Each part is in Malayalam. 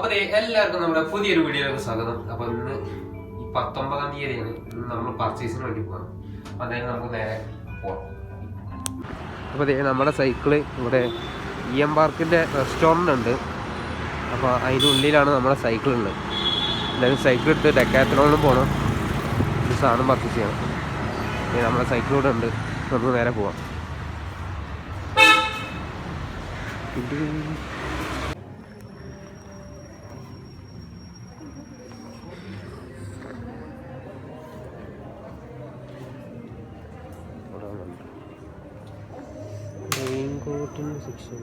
അപ്പോൾ എല്ലാവർക്കും നമ്മുടെ പുതിയൊരു വീഡിയോയിലേക്ക് സ്വാഗതം. അപ്പോൾ ഇന്ന് ഈ 19-ാം തീയതിയാണ്. ഇന്ന് നമ്മൾ പർച്ചേസിന് വേണ്ടി പോകാം. അപ്പോൾ അതായത് നമുക്ക് നേരെ പോകാം. അപ്പോൾ നമ്മുടെ സൈക്കിള് ഇവിടെ പാർക്കിൻ്റെ റെസ്റ്റോറൻ്റ് ഉണ്ട്. അപ്പോൾ അതിനുള്ളിലാണ് നമ്മുടെ സൈക്കിൾ ഉള്ളത്. എന്തായാലും സൈക്കിൾ എടുത്ത് ഡെക്കാത്തലോണിലും പോകണം, ഒരു സാധനം പർച്ചേസ് ചെയ്യണം. നമ്മുടെ സൈക്കിൾ ഇവിടെ ഉണ്ട്, നമുക്ക് നേരെ പോവാം. റെയിൻകോട്ടിൻ്റെ സെക്ഷൻ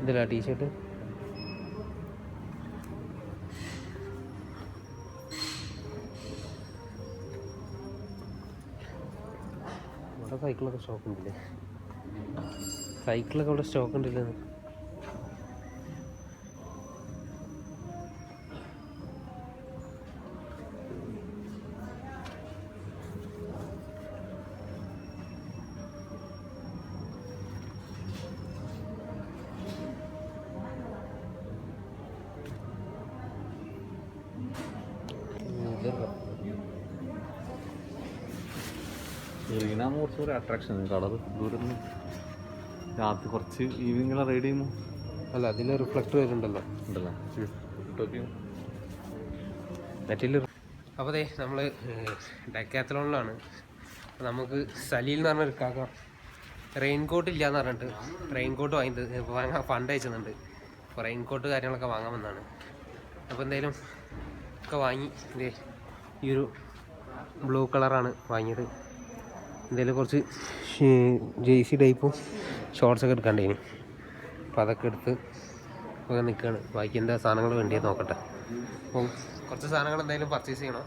ഇതിലാ ടീഷർട്ട്. ഇവിടെ സൈക്കിളൊക്കെ സ്റ്റോക്ക് ഉണ്ടല്ലേ, സൈക്കിളൊക്കെ ഇവിടെ സ്റ്റോക്ക് ഉണ്ടല്ലേ. കുറച്ചൊരു അട്രാക്ഷൻ കളർ ദൂരം രാത്രി കുറച്ച് ഈവനിങ്ങിൽ റൈഡ് ചെയ്യുമ്പോൾ അല്ല, അതിൽ റിഫ്ലക്ടർ വരുന്നുണ്ടല്ലോ ഉണ്ടല്ലോ മറ്റിൽ. അപ്പോൾ നമ്മൾ ഡെക്കാത്തലോണിലാണ്. നമുക്ക് സലീൽ എന്ന് പറഞ്ഞൊരു കാക്ക റെയിൻകോട്ട് ഇല്ലയെന്ന് പറഞ്ഞിട്ട് റെയിൻകോട്ട് വാങ്ങാൻ ഫണ്ട് അയച്ചുന്നുണ്ട്. അപ്പോൾ റെയിൻകോട്ട് കാര്യങ്ങളൊക്കെ വാങ്ങാൻ വന്നതാണ്. അപ്പോൾ എന്തായാലും ഒക്കെ വാങ്ങി. ഈ ഒരു ബ്ലൂ കളറാണ് വാങ്ങിയത്. എന്തായാലും കുറച്ച് ജേഴ്സി ടൈപ്പും ഷോർട്സൊക്കെ എടുക്കണ്ടേനി. അപ്പോൾ അതൊക്കെ എടുത്ത് ഒക്കെ നിൽക്കുകയാണ്. ബാക്കി എന്താ സാധനങ്ങൾ വേണ്ടിയത് നോക്കട്ടെ. അപ്പം കുറച്ച് സാധനങ്ങൾ എന്തായാലും പർച്ചേസ് ചെയ്യണം.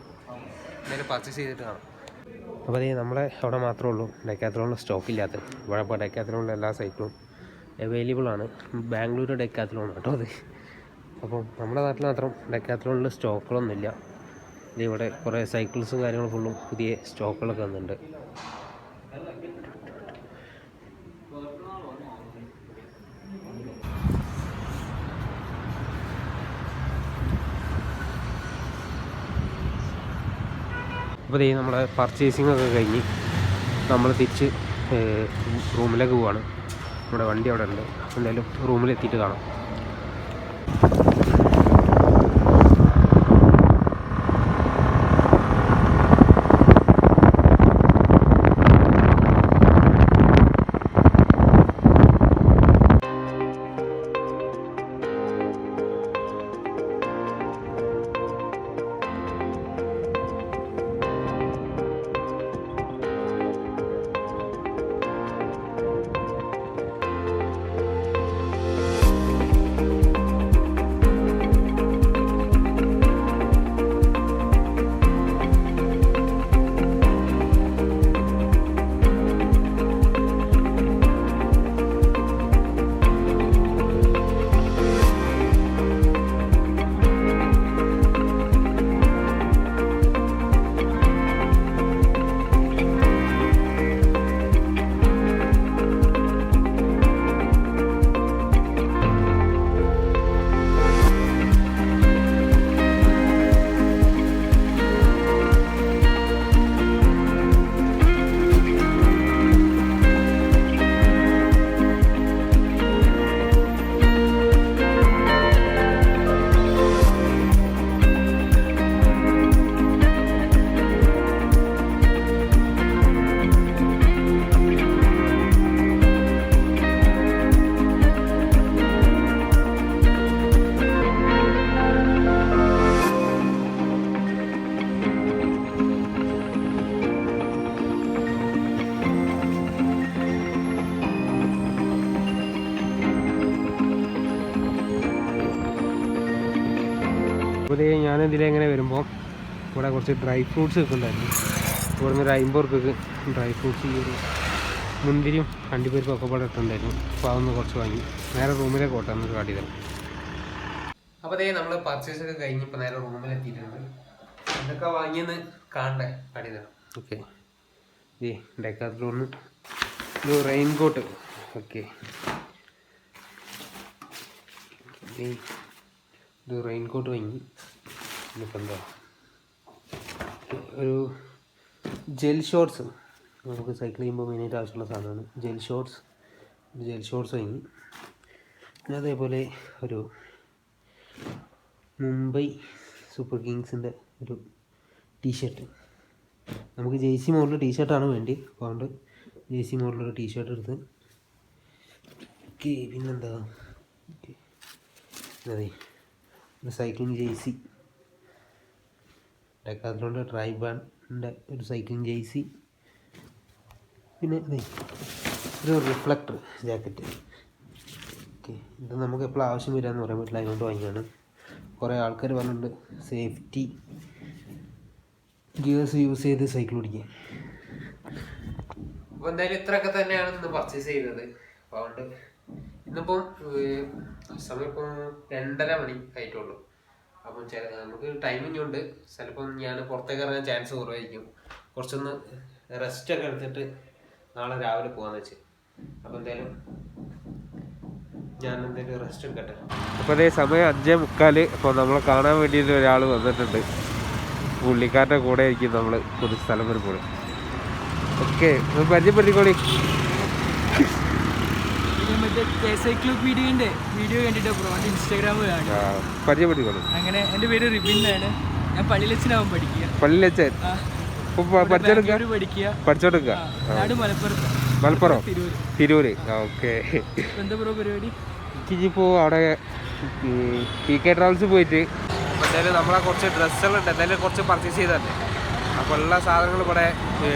എന്തായാലും പർച്ചേസ് ചെയ്തിട്ട് കാണാം. അപ്പോൾ നമ്മളെ അവിടെ മാത്രമേ ഉള്ളൂ ഡെക്കാത്തലോണിൽ സ്റ്റോക്ക് ഇല്ലാത്തത്. ഇവിടെ ഇപ്പോൾ ഡെക്കാത്തലോണിൽ എല്ലാ സൈക്കിളും അവൈലബിൾ ആണ്. ബാംഗ്ലൂർ ഡെക്കാത്തലോൺ കേട്ടോ അത്. അപ്പം നമ്മുടെ നാട്ടിൽ മാത്രം ഡെക്കാത്തലോണിൽ സ്റ്റോക്കുകളൊന്നുമില്ല. ഇവിടെ കുറേ സൈക്കിൾസും കാര്യങ്ങളും ഫുള്ളും പുതിയ സ്റ്റോക്കുകളൊക്കെ വന്നിട്ടുണ്ട്. അപ്പോൾ നമ്മളെ പർച്ചേസിംഗ് ഒക്കെ കഴിഞ്ഞ് നമ്മൾ തിരിച്ച് റൂമിലേക്ക് പോവാണ്. നമ്മുടെ വണ്ടി അവിടെ ഉണ്ട്. എന്തായാലും റൂമിലെത്തിയിട്ട് കാണാം. അപ്പോൾ ഞാനിതിലെങ്ങനെ വരുമ്പോൾ ഇവിടെ കുറച്ച് ഡ്രൈ ഫ്രൂട്ട്സ് ഒക്കെ ഉണ്ടായിരുന്നു. ഇവിടെ നിന്ന് ഒരു 50 രൂപയ്ക്ക് ഡ്രൈ ഫ്രൂട്ട്സ് ഈ ഒരു മുന്തിരിയും അണ്ടിപ്പരിപ്പും ഒക്കെ ഇവിടെ ഇട്ടുണ്ടായിരുന്നു. അപ്പോൾ അതൊന്ന് കുറച്ച് വാങ്ങി നേരെ റൂമിലേക്ക് ഓട്ടാൻ നമുക്ക് കാട്ടി തരാം. അപ്പോൾ നമ്മൾ പർച്ചേസൊക്കെ കഴിഞ്ഞ് ഇപ്പോൾ നേരെ റൂമിലെത്തിയിട്ടുണ്ട്. എന്തൊക്കെ വാങ്ങിയെന്ന് കാണണ്ടേ, കാട്ടി തരാം. ഓക്കെ, ഡെക്കാത്തലോണിൽ ഒരു റെയിൻകോട്ട്. ഓക്കെ, ഇത് റെയിൻ കോട്ട് വാങ്ങി. ഇനിയിപ്പോൾ എന്താ ഒരു ജെൽ ഷോർട്സ്, നമുക്ക് സൈക്കിൾ ചെയ്യുമ്പോൾ മെയിനായിട്ട് ആവശ്യമുള്ള സാധനമാണ് ജെൽ ഷോർട്സ്. ജെൽ ഷോർട്സ് വാങ്ങി. പിന്നെ അതേപോലെ ഒരു മുംബൈ സൂപ്പർ കിങ്സിൻ്റെ ഒരു ടീഷർട്ട്. നമുക്ക് ജേഴ്സി മോഡൽ ടീഷർട്ടാണ് വേണ്ടി, അതുകൊണ്ട് ജേഴ്സി മോഡലൊരു ടീഷർട്ട് എടുത്ത്. ഓക്കെ, പിന്നെന്താ, ഓക്കെ അതെ ഒരു സൈക്ലിംഗ് ജേഴ്സി, ഡെക്കാത്ലോണിൻ്റെ ട്രൈബാൻ്റെ ഒരു സൈക്ലിംഗ് ജേഴ്സി. പിന്നെ അതെ ഒരു റിഫ്ലക്ടർ ജാക്കറ്റ്. ഓക്കെ, ഇത് നമുക്ക് എപ്പോഴും ആവശ്യം വരാമെന്ന് പറയാൻ പറ്റില്ല, അതുകൊണ്ട് വാങ്ങിയാണ്. കുറേ ആൾക്കാർ പറഞ്ഞിട്ടുണ്ട് സേഫ്റ്റി ഗിയേഴ്സ് യൂസ് ചെയ്ത് സൈക്കിൾ ഓടിക്കാൻ. അപ്പോൾ എന്തായാലും ഇത്രയൊക്കെ തന്നെയാണ് ഇന്ന് പർച്ചേസ് ചെയ്തത്. അപ്പോൾ അതുകൊണ്ട് ഇന്നിപ്പം സമയം ഇപ്പം 2:30 മണി ആയിട്ടുള്ളൂ. അപ്പം നമുക്ക് ടൈമിംഗ് ഉണ്ട്. ചിലപ്പം ഞാൻ പുറത്തേക്ക് ഇറങ്ങാൻ ചാൻസ് കുറവായിരിക്കും. കുറച്ചൊന്ന് റെസ്റ്റൊക്കെ എടുത്തിട്ട് നാളെ രാവിലെ പോകാമെന്ന് വെച്ച്. അപ്പോൾ എന്തായാലും ഞാൻ എന്തെങ്കിലും റെസ്റ്റ് എടുക്കട്ടെ. അപ്പോൾ അതേ സമയം 5:45. അപ്പോൾ നമ്മളെ കാണാൻ വേണ്ടിയിട്ട് ഒരാൾ വന്നിട്ടുണ്ട്. പുള്ളിക്കാരുടെ കൂടെ ആയിരിക്കും നമ്മൾ ഒരു സ്ഥലം വരെ പോയി. ഓക്കെ, പരിചയപ്പെടുത്തിക്കോളി. വീഡിയോ കണ്ടിട്ട് ഇൻസ്റ്റാഗ്രാം പരിചയപ്പെടുത്തിക്കോളി. അങ്ങനെ എൻ്റെ പേര് റിബിൻ ആണ്. ഞാൻ പള്ളിയിലച്ചനാവും പഠിക്കുക. പള്ളിയിലച്ചൻ പഠിച്ചോടുക്കുക. മലപ്പുറം തിരൂര്. ഓക്കെ, എന്താ ബ്രോ പരിപാടി? എനിക്കിപ്പോൾ അവിടെ PK ട്രാവൽസ് പോയിട്ട് എന്തായാലും നമ്മളെ കുറച്ച് ഡ്രസ്സുകളുണ്ട്, എന്തായാലും കുറച്ച് പർച്ചേസ് ചെയ്തതല്ലേ. അപ്പോൾ ഉള്ള സാധനങ്ങൾ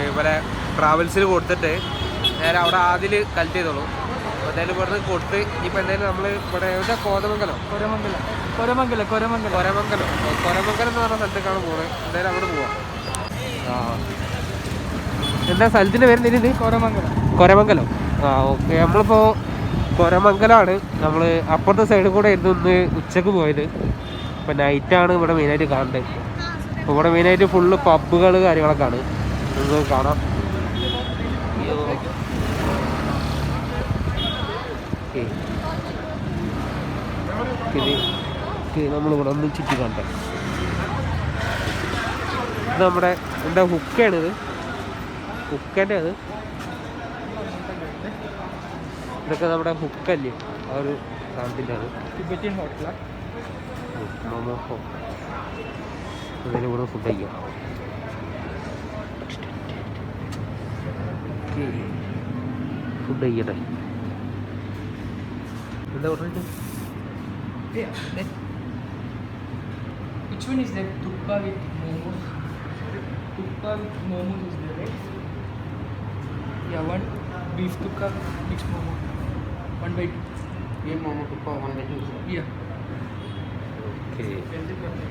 ഇവിടെ ട്രാവൽസിൽ കൊടുത്തിട്ട് നേരെ അവിടെ ആദ്യം കളക്ട് ചെയ്തോളൂ. അപ്പോൾ എന്തായാലും ഇവിടുന്ന് കൊടുത്ത് ഇനിയിപ്പോൾ എന്തായാലും നമ്മൾ ഇവിടെ എവിടെ കൊരമംഗലം എന്ന് പറഞ്ഞ സ്ഥലത്തേക്കാണ് പോകുന്നത്. എന്തായാലും അവിടെ പോവാം. എന്താ സ്ഥലത്തിൻ്റെ പേര് എന്തിന്? കൊരമംഗലം. ഓക്കെ, നമ്മളിപ്പോൾ കൊരമംഗലമാണ്. നമ്മൾ അപ്പുറത്തെ സൈഡിൽ കൂടെ ആയിരുന്നു ഇന്ന് ഉച്ചക്ക് പോയത്. ഇപ്പോൾ നൈറ്റാണ് ഇവിടെ മെയിനായിട്ട് കാണേണ്ടത്. അപ്പോൾ ഇവിടെ മെയിനായിട്ട് ഫുള്ള് പബ്ബുകൾ കാര്യങ്ങളൊക്കെ ആണ്, നിങ്ങൾക്ക് കാണാം. നമ്മളിവിടെ ഒന്ന് ചുറ്റി കാണട്ടെ. ഇത് നമ്മുടെ എന്താ ഹുക്കാണിത്, ഹുക്കൻ്റെ അത് ഇതൊക്കെ നമ്മുടെ ഹുക്കല്ലേ, ആ ഒരു സാധനത്തിൻ്റെ അത് ടിബറ്റൻ ഹോട്ടലാണ്. അതിന് കൂടെ ഫുഡ് കഴിക്കാം. ഫുഡ് കഴിക്കട്ടെ. എന്താ പറഞ്ഞിട്ട്? Which one is that? Tukka with momos. Tukka with momos is there, right? Yeah, one beef tukka mixed momo. 1/2. Beef momo tukka 1/2. Yeah. Okay. Cancel कर दो.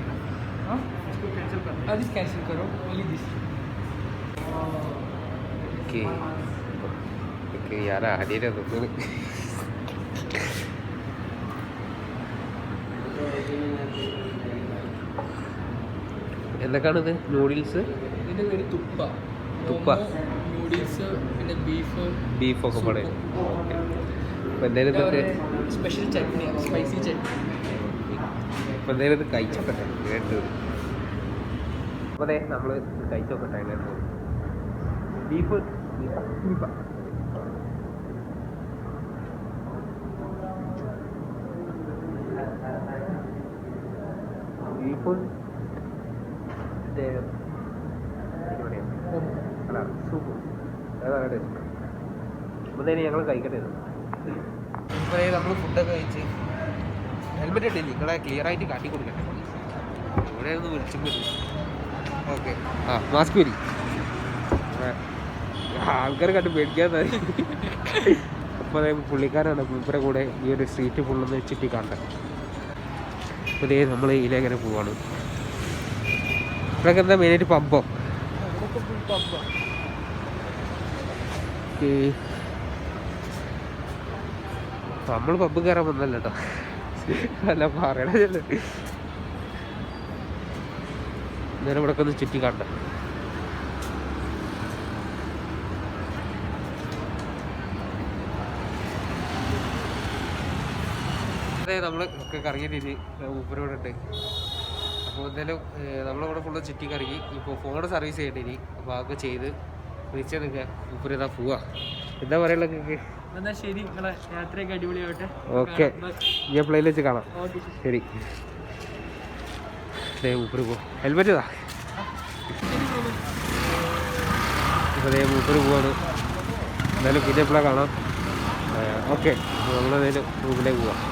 हाँ? इसको cancel कर दो. this cancel करो. Only this. Okay. Okay, यार आधे तो എന്തൊക്കെയാണിത്? നൂഡിൽസ്, ഇതിൻ്റെ പേര് തുപ്പ. നൂഡിൽസ്, പിന്നെ ബീഫൊക്കെ പാടെ. ഓക്കെ, അപ്പോൾ എന്തായാലും ഇതൊക്കെ സ്പെഷ്യൽ ചട്നി, സ്പൈസി ചട്നി. അപ്പോൾ എന്തായാലും ഇത് കഴിച്ചോക്കട്ടെ കേട്ടത്. അപ്പോൾ അതെ നമ്മൾ കഴിച്ചോക്കട്ടെ കേട്ടോ. ബീഫ് അല്ല സൂപ്പ് അതാണ് ടേസ്റ്റ്. അപ്പോൾ തന്നെ ഞങ്ങൾ കഴിക്കട്ടെ. ഇപ്പോൾ നമ്മൾ ഫുഡൊക്കെ കഴിച്ച് ഹെൽമെറ്റ് ഇട്ടില്ല, നിങ്ങളെ ക്ലിയർ ആയിട്ട് കാട്ടി കൊടുക്കട്ടെ. ഇവിടെ ഒന്ന് വിളിച്ചും വരും. ഓക്കെ, മാസ്ക് വരി, ആൾക്കാർ കണ്ട് പേടിക്കാതെ. അപ്പോൾ അതായത് പുള്ളിക്കാരാണ് മൂപ്പരെ കൂടെ ഈ ഒരു സ്ട്രീറ്റ് ഫുള്ളൊന്ന് ചുറ്റി കാണട്ടെ. അപ്പോൾ ഇതേ നമ്മൾ ഇതിലേങ്ങനെ പോവാണ്. ഇവിടെയൊക്കെ എന്താ മെയിനായിട്ട് പബ്ബോ? നമ്മൾ പബ്ബ് കയറാൻ വന്നല്ലോ കേട്ടോ, അല്ല പറയണല്ലോ. നേരെ ഇവിടെ ഒന്ന് ചുറ്റി കണ്ട. അതെ നമ്മൾ ഒക്കെ കറങ്ങിയിട്ട് ഊപ്പരോടെ ഉണ്ട്. അപ്പോൾ എന്തായാലും നമ്മളിവിടെ ഫുള്ള് ചുറ്റി കറങ്ങി. ഇപ്പോൾ ഫോൺ സർവീസ് ചെയ്യേണ്ടി. അപ്പോൾ അതൊക്കെ ചെയ്ത് വിളിച്ചാൽ നിൽക്കുക ഊപ്പര് ഇതാ പോവാ. എന്താ പറയുള്ളത് നിങ്ങൾക്ക്? എന്നാൽ ശരി, നിങ്ങളെ യാത്രയൊക്കെ അടിപൊളിയാവട്ടെ. ഓക്കെ, ഈ പ്ലെയിനിൽ വെച്ച് കാണാം. ശരി, ഊപ്പര് പോവാം. ഹെൽമെറ്റ് ഇതാ. ഇപ്പോൾ മൂപ്പര് പോവാണ്. എന്തായാലും പിന്നെ എപ്പോഴാണ് കാണാം. ഓക്കെ, നമ്മളെന്തായാലും റൂമിലേക്ക് പോവാം.